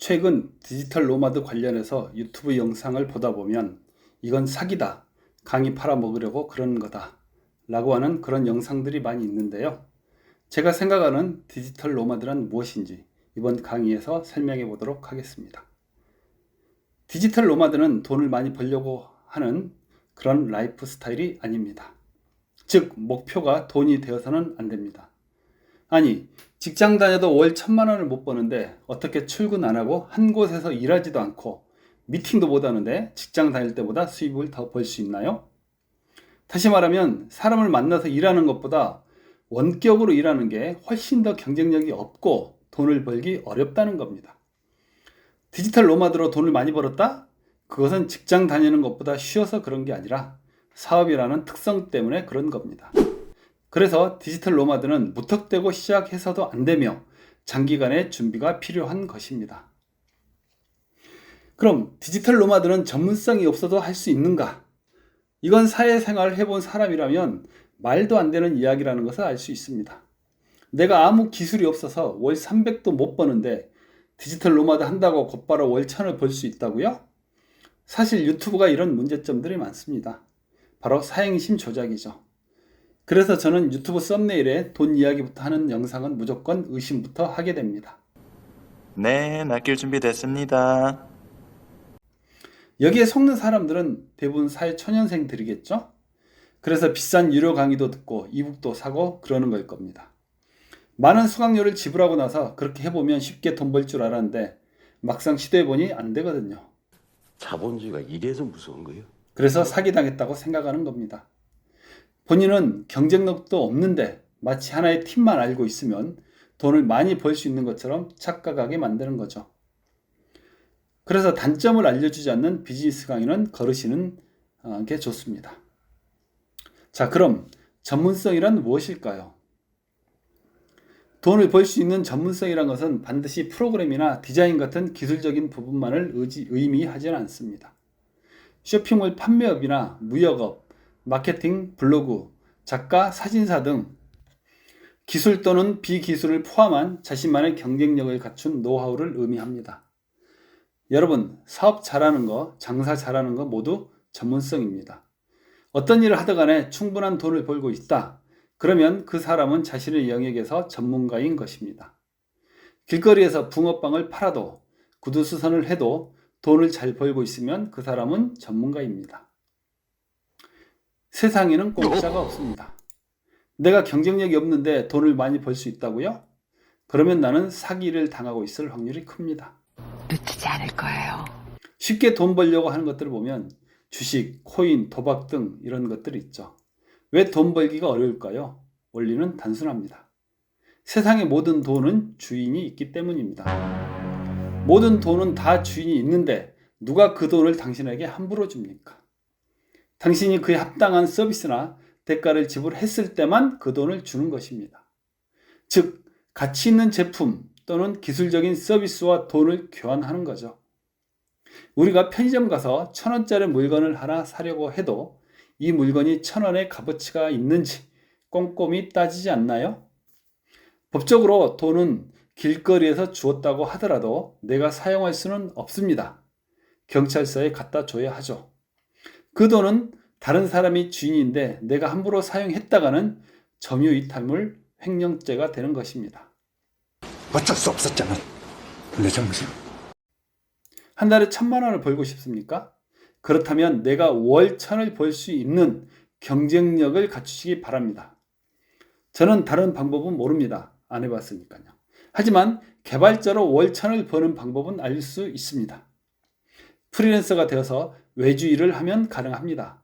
최근 디지털 노마드 관련해서 유튜브 영상을 보다 보면 이건 사기다, 강의 팔아먹으려고 그러는 거다 라고 하는 그런 영상들이 많이 있는데요. 제가 생각하는 디지털 노마드란 무엇인지 이번 강의에서 설명해 보도록 하겠습니다. 디지털 노마드는 돈을 많이 벌려고 하는 그런 라이프 스타일이 아닙니다. 즉, 목표가 돈이 되어서는 안 됩니다. 아니, 직장 다녀도 월 1,000만 원을 못 버는데 어떻게 출근 안 하고 한 곳에서 일하지도 않고 미팅도 못 하는데 직장 다닐 때보다 수입을 더 벌 수 있나요? 다시 말하면 사람을 만나서 일하는 것보다 원격으로 일하는 게 훨씬 더 경쟁력이 없고 돈을 벌기 어렵다는 겁니다. 디지털 노마드로 돈을 많이 벌었다? 그것은 직장 다니는 것보다 쉬워서 그런 게 아니라 사업이라는 특성 때문에 그런 겁니다. 그래서 디지털 노마드는 무턱대고 시작해서도 안 되며 장기간의 준비가 필요한 것입니다. 그럼 디지털 노마드는 전문성이 없어도 할 수 있는가? 이건 사회생활을 해본 사람이라면 말도 안 되는 이야기라는 것을 알 수 있습니다. 내가 아무 기술이 없어서 월 300도 못 버는데 디지털 노마드 한다고 곧바로 월 1,000을 벌 수 있다고요? 사실 유튜브가 이런 문제점들이 많습니다. 바로 사행심 조작이죠. 그래서 저는 유튜브 썸네일에 돈 이야기부터 하는 영상은 무조건 의심부터 하게 됩니다. 네, 낚일 준비됐습니다. 여기에 속는 사람들은 대부분 사회초년생들이겠죠? 그래서 비싼 유료 강의도 듣고 이북도 사고 그러는 걸 겁니다. 많은 수강료를 지불하고 나서 그렇게 해보면 쉽게 돈 벌 줄 알았는데 막상 시도해보니 안 되거든요. 자본주의가 이래서 무서운 거예요. 그래서 사기당했다고 생각하는 겁니다. 본인은 경쟁력도 없는데 마치 하나의 팀만 알고 있으면 돈을 많이 벌 수 있는 것처럼 착각하게 만드는 거죠. 그래서 단점을 알려주지 않는 비즈니스 강의는 거르시는 게 좋습니다. 자, 그럼 전문성이란 무엇일까요? 돈을 벌 수 있는 전문성이란 것은 반드시 프로그램이나 디자인 같은 기술적인 부분만을 의미하지는 않습니다. 쇼핑몰 판매업이나 무역업, 마케팅, 블로그, 작가, 사진사 등 기술 또는 비기술을 포함한 자신만의 경쟁력을 갖춘 노하우를 의미합니다. 여러분, 사업 잘하는 거, 장사 잘하는 거 모두 전문성입니다. 어떤 일을 하든 간에 충분한 돈을 벌고 있다. 그러면 그 사람은 자신의 영역에서 전문가인 것입니다. 길거리에서 붕어빵을 팔아도 구두수선을 해도 돈을 잘 벌고 있으면 그 사람은 전문가입니다. 세상에는 공짜가 없습니다. 내가 경쟁력이 없는데 돈을 많이 벌 수 있다고요? 그러면 나는 사기를 당하고 있을 확률이 큽니다. 놓치지 않을 거예요. 쉽게 돈 벌려고 하는 것들을 보면 주식, 코인, 도박 등 이런 것들이 있죠. 왜 돈 벌기가 어려울까요? 원리는 단순합니다. 세상의 모든 돈은 주인이 있기 때문입니다. 모든 돈은 다 주인이 있는데 누가 그 돈을 당신에게 함부로 줍니까? 당신이 그에 합당한 서비스나 대가를 지불했을 때만 그 돈을 주는 것입니다. 즉, 가치 있는 제품 또는 기술적인 서비스와 돈을 교환하는 거죠. 우리가 편의점 가서 1,000원짜리 물건을 하나 사려고 해도 이 물건이 1,000원의 값어치가 있는지 꼼꼼히 따지지 않나요? 법적으로 돈은 길거리에서 주었다고 하더라도 내가 사용할 수는 없습니다. 경찰서에 갖다 줘야 하죠. 그 돈은 다른 사람이 주인인데 내가 함부로 사용했다가는 점유이탈물 횡령죄가 되는 것입니다. 어쩔 수 없었잖아. 내 잘못이야. 한 달에 1,000만 원을 벌고 싶습니까? 그렇다면 내가 월 1,000을 벌 수 있는 경쟁력을 갖추시기 바랍니다. 저는 다른 방법은 모릅니다. 안 해봤으니까요. 하지만 개발자로 월 1,000을 버는 방법은 알 수 있습니다. 프리랜서가 되어서 외주 일을 하면 가능합니다.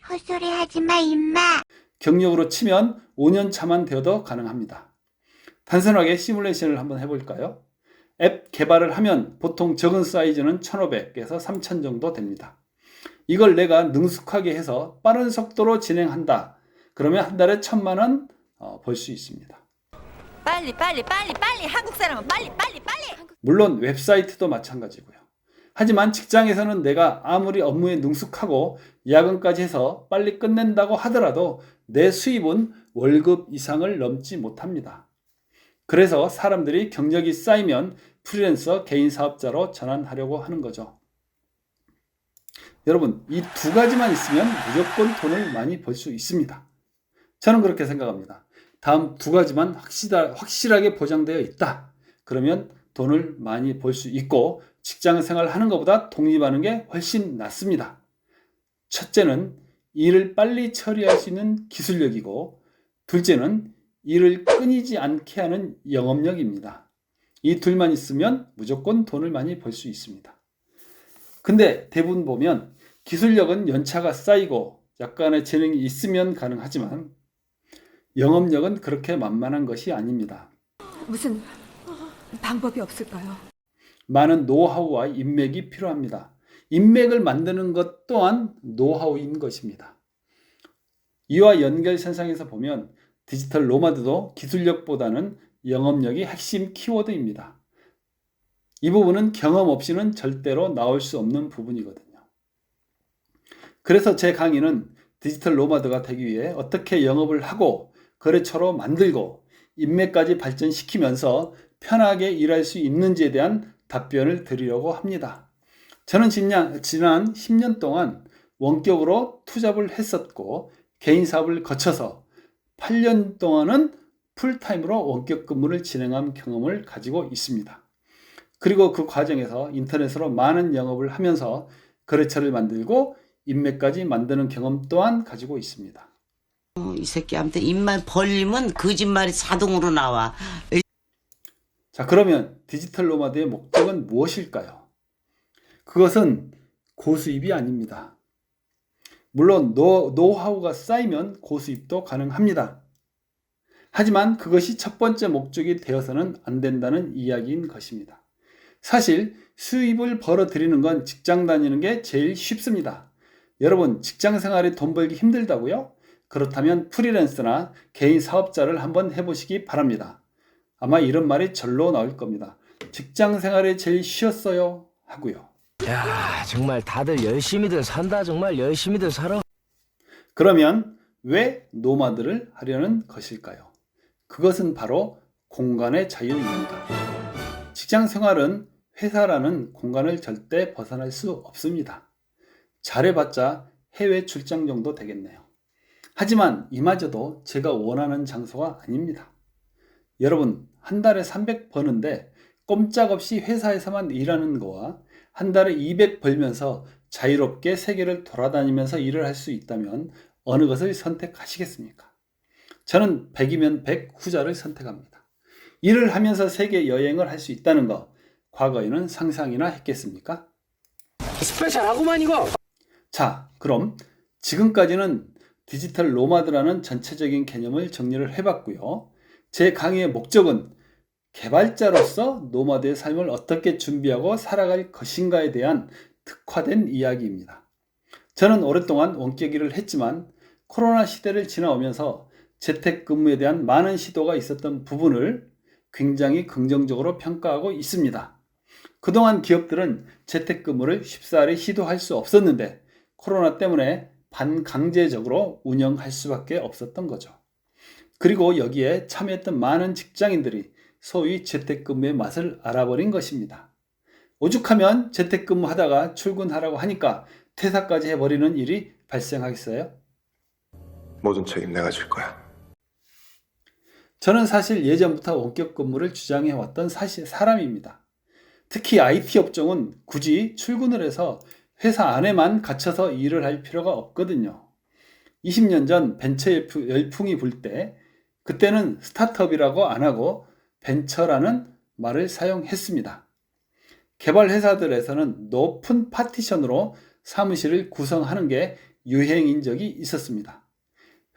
헛소리 하지 마, 임마. 경력으로 치면 5년 차만 되어도 가능합니다. 단순하게 시뮬레이션을 한번 해볼까요? 앱 개발을 하면 보통 적은 사이즈는 1,500에서 3,000 정도 됩니다. 이걸 내가 능숙하게 해서 빠른 속도로 진행한다. 그러면 한 달에 1,000만 원 벌 수 있습니다. 빨리 한국 사람은 빨리 물론 웹사이트도 마찬가지고요. 하지만 직장에서는 내가 아무리 업무에 능숙하고 야근까지 해서 빨리 끝낸다고 하더라도 내 수입은 월급 이상을 넘지 못합니다. 그래서 사람들이 경력이 쌓이면 프리랜서 개인 사업자로 전환하려고 하는 거죠. 여러분, 이 두 가지만 있으면 무조건 돈을 많이 벌 수 있습니다. 저는 그렇게 생각합니다. 다음 두 가지만 확실하게 보장되어 있다. 그러면 돈을 많이 벌 수 있고 직장 생활 하는 것보다 독립하는 게 훨씬 낫습니다. 첫째는 일을 빨리 처리할 수 있는 기술력이고, 둘째는 일을 끊이지 않게 하는 영업력입니다. 이 둘만 있으면 무조건 돈을 많이 벌 수 있습니다. 근데 대부분 보면 기술력은 연차가 쌓이고 약간의 재능이 있으면 가능하지만 영업력은 그렇게 만만한 것이 아닙니다. 무슨 방법이 없을까요? 많은 노하우와 인맥이 필요합니다. 인맥을 만드는 것 또한 노하우인 것입니다. 이와 연결선상에서 보면 디지털 노마드도 기술력보다는 영업력이 핵심 키워드입니다. 이 부분은 경험 없이는 절대로 나올 수 없는 부분이거든요. 그래서 제 강의는 디지털 노마드가 되기 위해 어떻게 영업을 하고 거래처로 만들고 인맥까지 발전시키면서 편하게 일할 수 있는지에 대한 답변을 드리려고 합니다. 저는 지난 10년 동안 원격으로 투잡을 했었고 개인 사업을 거쳐서 8년 동안은 풀타임으로 원격 근무를 진행한 경험을 가지고 있습니다. 그리고 그 과정에서 인터넷으로 많은 영업을 하면서 거래처를 만들고 인맥까지 만드는 경험 또한 가지고 있습니다. 이 새끼한테 입만 벌리면 거짓말이 자동으로 나와. 자, 그러면 디지털 노마드의 목적은 무엇일까요? 그것은 고수입이 아닙니다. 물론 노하우가 쌓이면 고수입도 가능합니다. 하지만 그것이 첫 번째 목적이 되어서는 안 된다는 이야기인 것입니다. 사실 수입을 벌어들이는 건 직장 다니는 게 제일 쉽습니다. 여러분, 직장 생활에 돈 벌기 힘들다고요? 그렇다면 프리랜서나 개인 사업자를 한번 해보시기 바랍니다. 아마 이런 말이 절로 나올 겁니다. 직장 생활이 제일 쉬웠어요 하고요. 야, 정말 다들 열심히들 산다. 정말 열심히들 살아. 그러면 왜 노마드를 하려는 것일까요? 그것은 바로 공간의 자유입니다. 직장 생활은 회사라는 공간을 절대 벗어날 수 없습니다. 잘해봤자 해외 출장 정도 되겠네요. 하지만 이마저도 제가 원하는 장소가 아닙니다. 여러분, 한 달에 300 버는데 꼼짝없이 회사에서만 일하는 거와 한 달에 200 벌면서 자유롭게 세계를 돌아다니면서 일을 할 수 있다면 어느 것을 선택하시겠습니까? 저는 100이면 100 후자를 선택합니다. 일을 하면서 세계 여행을 할 수 있다는 거, 과거에는 상상이나 했겠습니까? 스페셜하구만 이거. 자, 그럼 지금까지는 디지털 노마드라는 전체적인 개념을 정리를 해봤고요. 제 강의의 목적은 개발자로서 노마드의 삶을 어떻게 준비하고 살아갈 것인가에 대한 특화된 이야기입니다. 저는 오랫동안 원격 일을 했지만 코로나 시대를 지나오면서 재택근무에 대한 많은 시도가 있었던 부분을 굉장히 긍정적으로 평가하고 있습니다. 그동안 기업들은 재택근무를 쉽사리 시도할 수 없었는데 코로나 때문에 반강제적으로 운영할 수밖에 없었던 거죠. 그리고 여기에 참여했던 많은 직장인들이 소위 재택근무의 맛을 알아버린 것입니다. 오죽하면 재택근무 하다가 출근하라고 하니까 퇴사까지 해버리는 일이 발생하겠어요? 모든 책임 내가 질 거야. 저는 사실 예전부터 원격 근무를 주장해왔던 사람입니다. 특히 IT 업종은 굳이 출근을 해서 회사 안에만 갇혀서 일을 할 필요가 없거든요. 20년 전 벤처 열풍이 불 때 그때는 스타트업이라고 안 하고 벤처라는 말을 사용했습니다. 개발 회사들에서는 높은 파티션으로 사무실을 구성하는 게 유행인 적이 있었습니다.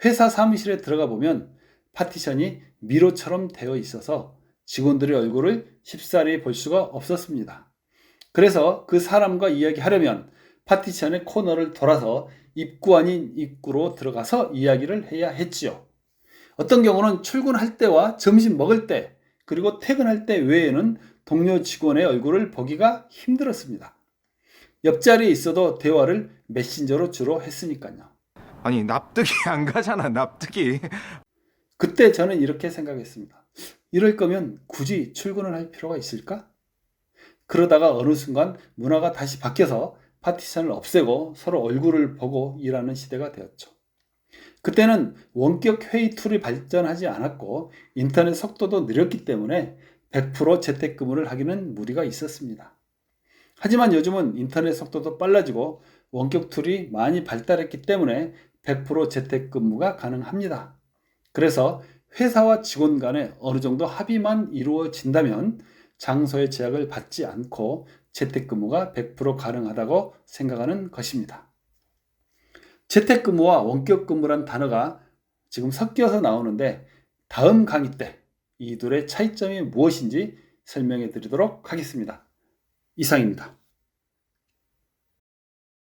회사 사무실에 들어가 보면 파티션이 미로처럼 되어 있어서 직원들의 얼굴을 쉽사리 볼 수가 없었습니다. 그래서 그 사람과 이야기하려면 파티션의 코너를 돌아서 입구 아닌 입구로 들어가서 이야기를 해야 했지요. 어떤 경우는 출근할 때와 점심 먹을 때 그리고 퇴근할 때 외에는 동료 직원의 얼굴을 보기가 힘들었습니다. 옆자리에 있어도 대화를 메신저로 주로 했으니까요. 아니 납득이 안 가잖아 납득이. 그때 저는 이렇게 생각했습니다. 이럴 거면 굳이 출근을 할 필요가 있을까? 그러다가 어느 순간 문화가 다시 바뀌어서 파티션을 없애고 서로 얼굴을 보고 일하는 시대가 되었죠. 그때는 원격 회의 툴이 발전하지 않았고 인터넷 속도도 느렸기 때문에 100% 재택근무를 하기는 무리가 있었습니다. 하지만 요즘은 인터넷 속도도 빨라지고 원격 툴이 많이 발달했기 때문에 100% 재택근무가 가능합니다. 그래서 회사와 직원 간에 어느 정도 합의만 이루어진다면 장소의 제약을 받지 않고 재택근무가 100% 가능하다고 생각하는 것입니다. 재택근무와 원격근무란 단어가 지금 섞여서 나오는데 다음 강의 때 이 둘의 차이점이 무엇인지 설명해 드리도록 하겠습니다. 이상입니다.